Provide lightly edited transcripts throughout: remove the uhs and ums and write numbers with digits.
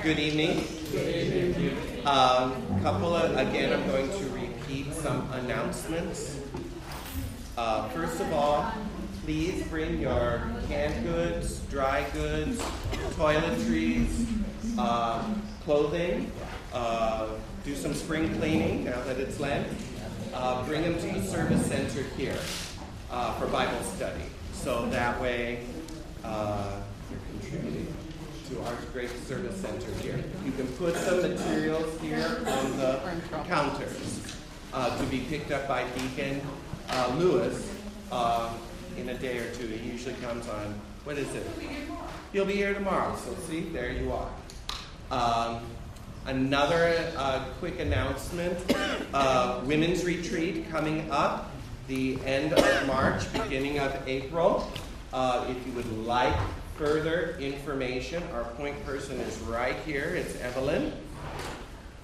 Good evening. Again, I'm going to repeat some announcements. First of all, please bring your canned goods, dry goods, toiletries, clothing. Do some spring cleaning now that it's Lent. Bring them to the service center here for Bible study. So that way you're contributing to our great service center here. You can put some materials here on the counters to be picked up by Deacon Lewis in a day or two. He usually comes on, what is it? He'll be here tomorrow. So see, there you are. Another quick announcement, women's retreat coming up the end of March, beginning of April. If you would like further information, our point person is right here. It's Evelyn.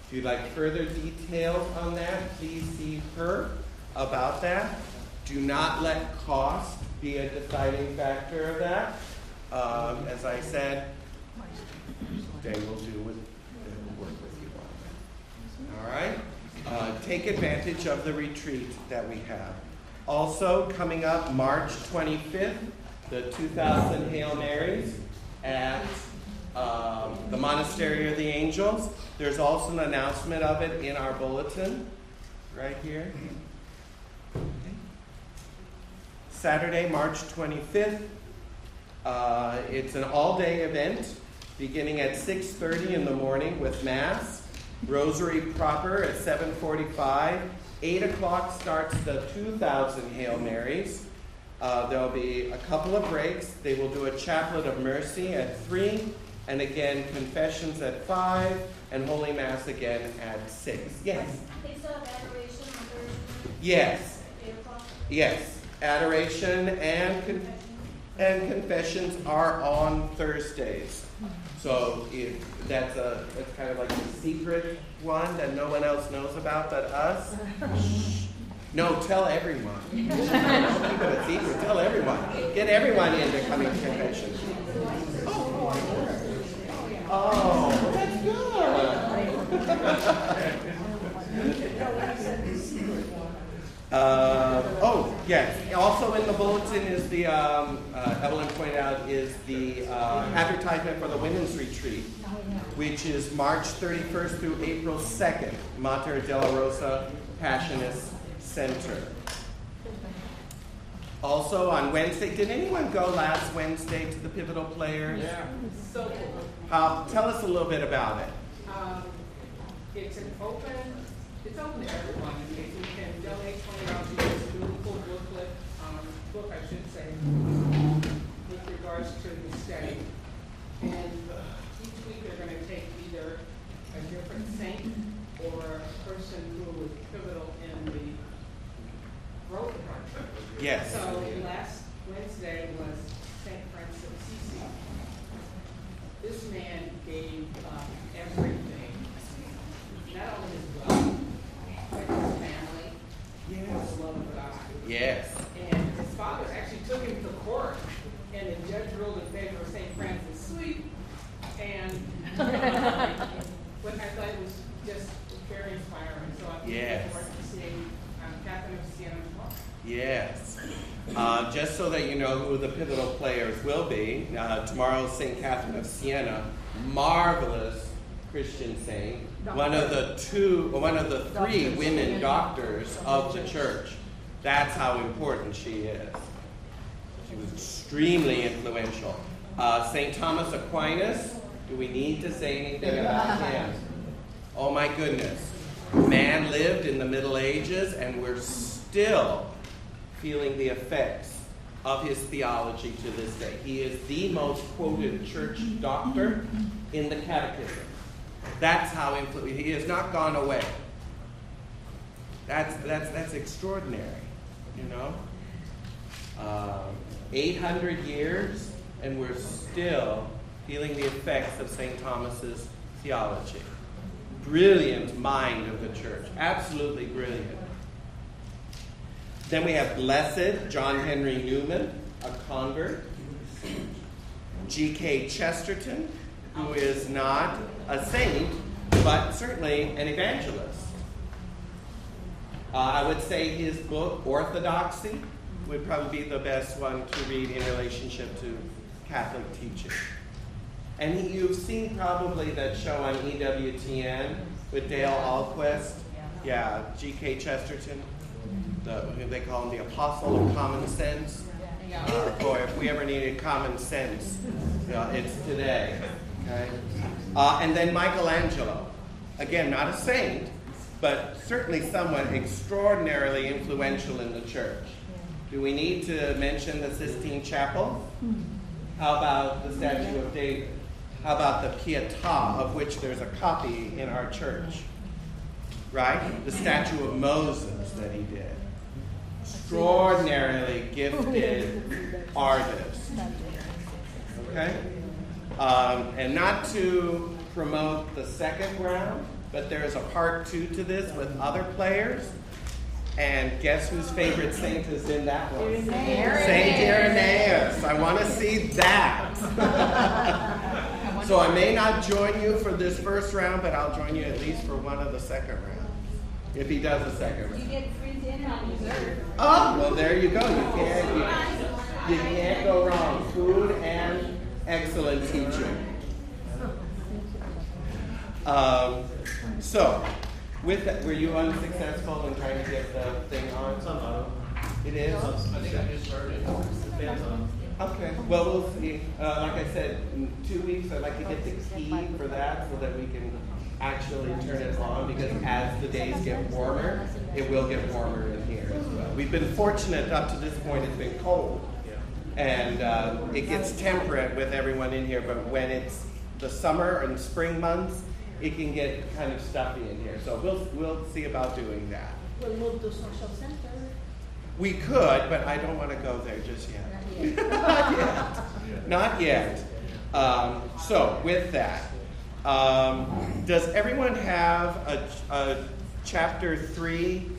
If you'd like further details on that, please see her about that. Do not let cost be a deciding factor of that. As I said, they will work with you on that. All right? Take advantage of the retreat that we have. Also, coming up March 25th, the 2,000 Hail Marys at the Monastery of the Angels. There's also an announcement of it in our bulletin right here. Okay. Saturday, March 25th. It's an all-day event beginning at 6:30 in the morning with Mass. Rosary proper at 7:45. 8 o'clock starts the 2,000 Hail Marys. There'll be a couple of breaks. They will do a Chaplet of Mercy at 3, and again, confessions at 5, and Holy Mass again at 6. Yes? They still have adoration on Thursday? Yes. 8 o'clock? Yes. Adoration and confessions are on Thursdays. So if that's kind of like a secret one that no one else knows about but us. No, tell everyone. Keep it a secret. Tell everyone. Get everyone into coming to convention. Oh, that's good. Yes. Also in the bulletin is the, Evelyn pointed out, is the advertisement for the women's retreat, which is March 31st through April 2nd, Mater della Rosa Passionis Center. Also on Wednesday, did anyone go last Wednesday to the Pivotal Players? Yeah. So cool. Tell us a little bit about it. It's open to everyone. You can donate $20 to this beautiful book, I should say, with regards to the study. And each week they're going to take either a different saint or a person who was pivotal in the growth project. Yes. So last Wednesday was St. Francis of Assisi. This man gave everything, not only his wealth, but his family, Yes. the love of God. Yes. And his father actually took him to court, and the judge ruled in favor of St. Francis Sweet. And what I thought it was just very inspiring. So I'm looking forward to seeing Catherine of Siena tomorrow. Yes. Just so that you know who the Pivotal Players will be, tomorrow St. Catherine of Siena, marvelous Christian saint, one of the three women doctors of the church. That's how important she is. She was extremely influential. St. Thomas Aquinas, do we need to say anything about him? Oh my goodness. Man lived in the Middle Ages, and we're still feeling the effects of his theology to this day. He is the most quoted church doctor in the catechism. That's how influential. He has not gone away. That's extraordinary, you know. 800 years, and we're still feeling the effects of St. Thomas's theology. Brilliant mind of the church. Absolutely brilliant. Then we have Blessed John Henry Newman, a convert. G.K. Chesterton, who is not a saint, but certainly an evangelist. I would say his book, Orthodoxy, would probably be the best one to read in relationship to Catholic teaching. And you've seen probably that show on EWTN with Dale Ahlquist. Yeah, G.K. Chesterton. They call him the Apostle of Common Sense. Boy, if we ever needed common sense, it's today. Okay? And then Michelangelo. Again, not a saint, but certainly someone extraordinarily influential in the church. Do we need to mention the Sistine Chapel? How about the statue of David? How about the Pietà, of which there's a copy in our church? Right? The statue of Moses that he did. Extraordinarily gifted artist. Okay? And not to promote the second round, but there's a part 2 to this with other players. And guess whose favorite saint is in that one? Saint Irenaeus. I want to see that. So I may not join you for this first round, but I'll join you at least for one of the second round. If he does the second round. You get free dinner and dessert. Oh, well, there you go. You can't go wrong. Food and excellent teaching. So, with that, were you unsuccessful in trying to get the thing on? Somehow. It is? I think I just started. Depends on. Okay. Well, we'll see. Like I said, in 2 weeks, I'd like to get the key for that so that we can actually turn it on, because as the days get warmer, it will get warmer in here as well. We've been fortunate up to this point, it's been cold. And it gets temperate with everyone in here, but when it's the summer and spring months, it can get kind of stuffy in here. So we'll see about doing that. We'll move to social center. We could, but I don't want to go there just yet. Not yet. Not yet. So with that, does everyone have a chapter 3?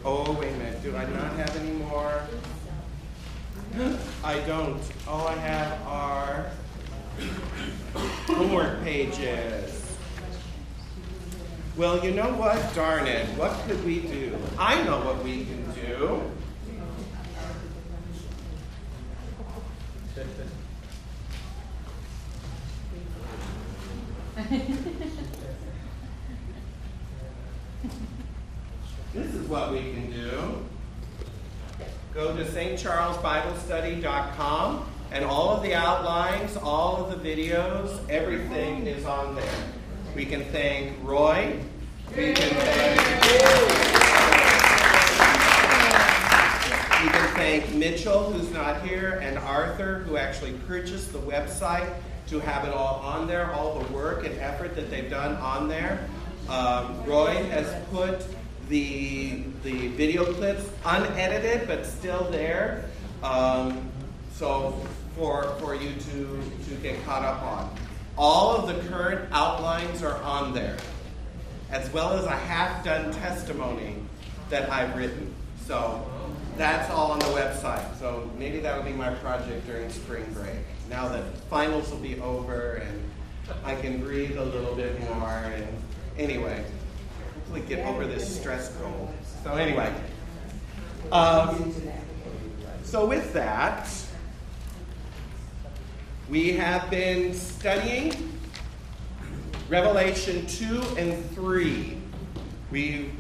Oh, wait a minute. Do I not have any more? I don't. All I have are homework pages. Well, you know what? Darn it. What could we do? I know what we can do. This is what we can do. Go to stcharlesbiblestudy.com, and all of the outlines, all of the videos, everything is on there. We can thank Roy. We can thank Mitchell, who's not here, and Arthur, who actually purchased the website to have it all on there, all the work and effort that they've done on there. Roy has put the video clips unedited, but still there, so for you to get caught up on. All of the current outlines are on there, as well as a half-done testimony that I've written. So that's all on the website. So maybe that'll be my project during spring break. Now that finals will be over and I can breathe a little bit more. And anyway, hopefully get over this stress cold. So anyway, so with that, we have been studying Revelation 2 and 3.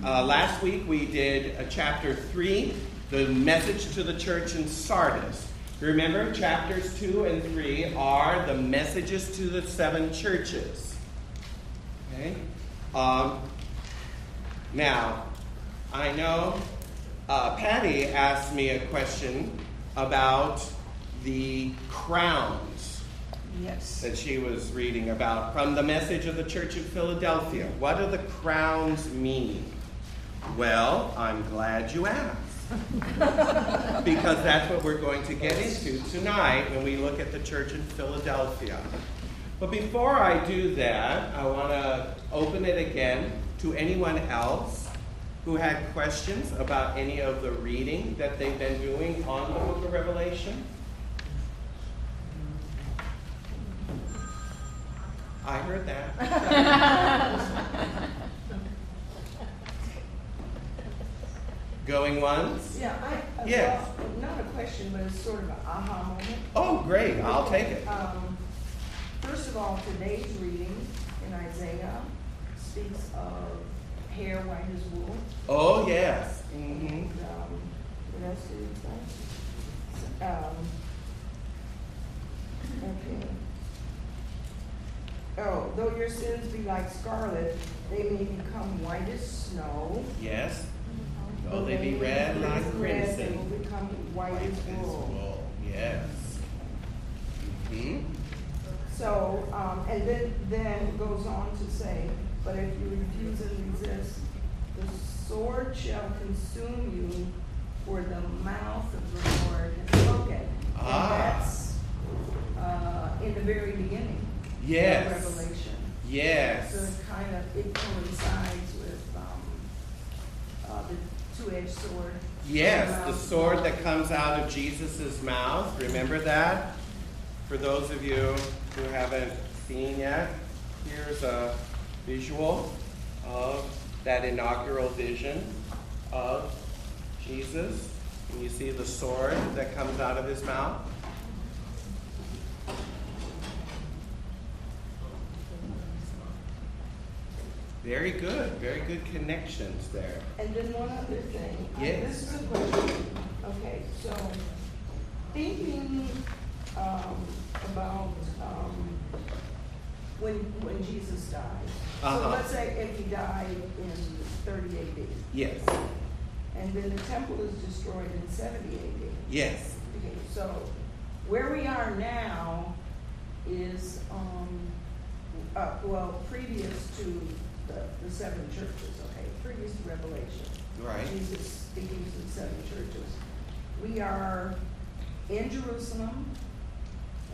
Last week we did chapter 3, the message to the church in Sardis. Remember, chapters 2 and 3 are the messages to the 7 churches. Okay? Now, I know Patty asked me a question about the crowns. Yes. That she was reading about from the message of the Church of Philadelphia. What do the crowns mean? Well, I'm glad you asked. Because that's what we're going to get into tonight when we look at the church in Philadelphia. But before I do that, I want to open it again to anyone else who had questions about any of the reading that they've been doing on the book of Revelation. I heard that. Going once? Yeah, Yes. well, not a question, but it's sort of an aha moment. Oh, great, I'll take it. First of all, today's reading in Isaiah speaks of hair white as wool. Oh, yes. And, Mm-hmm. what else did it say? Okay. Oh, though your sins be like scarlet, they may become white as snow. Yes. Oh, they be red like Red, they crimson. will become white as wool. Yes. Hmm. So, and then it goes on to say, but if you refuse and resist, the sword shall consume you, for the mouth of the Lord has spoken. Ah. And that's in the very beginning Yes. of Revelation. Yes. So it coincides with the two-edged sword. Yes, the sword that comes out of Jesus' mouth. Remember that? For those of you who haven't seen yet, here's a visual of that inaugural vision of Jesus. Can you see the sword that comes out of his mouth? Very good connections there. And then one other thing. Yes. This is a question. Okay, so thinking about when Jesus died. So Uh-huh. let's say if he died in 30 AD, Yes. and then the temple is destroyed in 70 AD. Yes. Okay, so where we are now is previous to the seven churches. Okay, previous to Revelation. Right. Jesus speaking to the seven churches. We are in Jerusalem,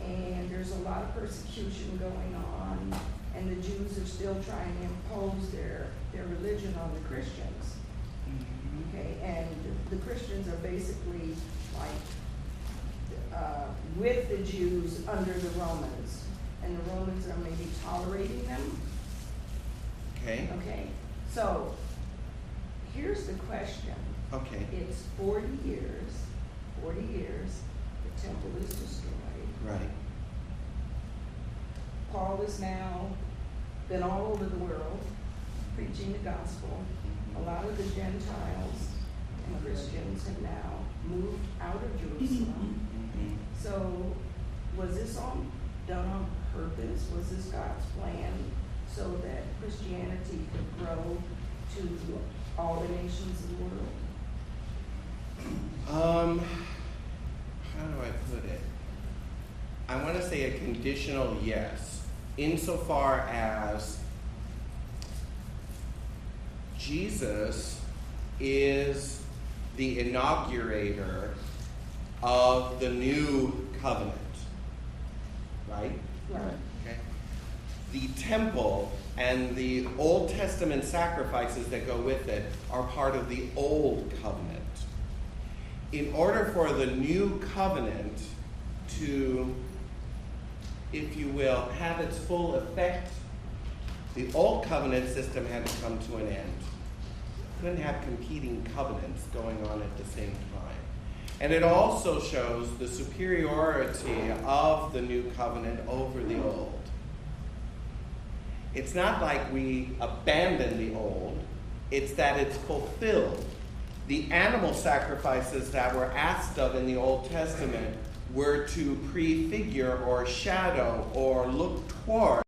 and there's a lot of persecution going on, and the Jews are still trying to impose their religion on the Christians. Okay, and the Christians are basically like with the Jews under the Romans, and the Romans are maybe tolerating them. Okay. Okay, so here's the question. Okay. It's 40 years, the temple is destroyed. Right. Paul has now been all over the world preaching the gospel. A lot of the Gentiles and Christians have now moved out of Jerusalem. Mm-hmm. So was this done on purpose? Was this God's plan so that Christianity could grow to all the nations of the world? How do I put it? I want to say a conditional yes, insofar as Jesus is the inaugurator of the new covenant, right? Right. Okay. The temple and the Old Testament sacrifices that go with it are part of the Old Covenant. In order for the new covenant to, if you will, have its full effect, the Old Covenant system had to come to an end. Couldn't have competing covenants going on at the same time. And it also shows the superiority of the new covenant over the old. It's not like we abandon the old, it's that it's fulfilled. The animal sacrifices that were asked of in the Old Testament were to prefigure or shadow or look toward